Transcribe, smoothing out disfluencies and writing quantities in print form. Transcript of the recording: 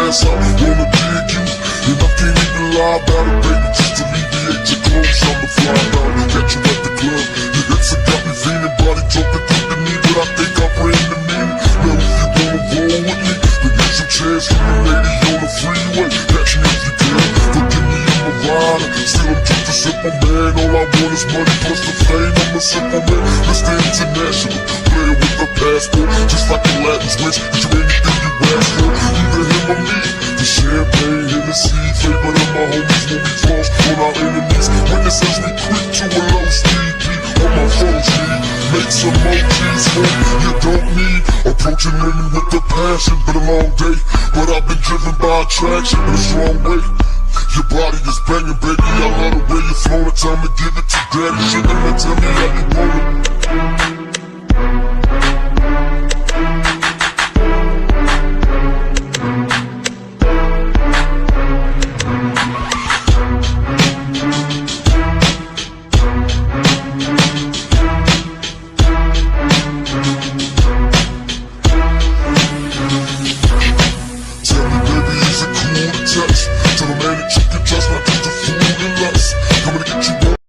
ass out, wanna dig you. And I can't even lie about it, baby, just to alleviate your clothes. I'ma fly out and catch you at the club. Your hips have got me feeling, body talking through the knee, but I think I bring the meaning. Now if you wanna roll with me, then get some chance from the lady on the freeway. Catch me if you can, forgive me, I'm a rider. Still I'm just a simple man, all I want is money plus the fame. I'm a simple man, Mr. International, player with a passport, just like the Latin's wish that you anything you ask for. Either him or me, the champagne, Hennessy, favorite of my homies when we cross on our enemies. Witnesses we quick to a low speed beat on my phone speed. Make some emojis for you don't need. Approaching women with the passion, been a long day, but I've been driven by attraction in a strong way. Your body is banging, baby, I love the way you flow. It's time to give it to daddy. Sugar, now tell me how you want it.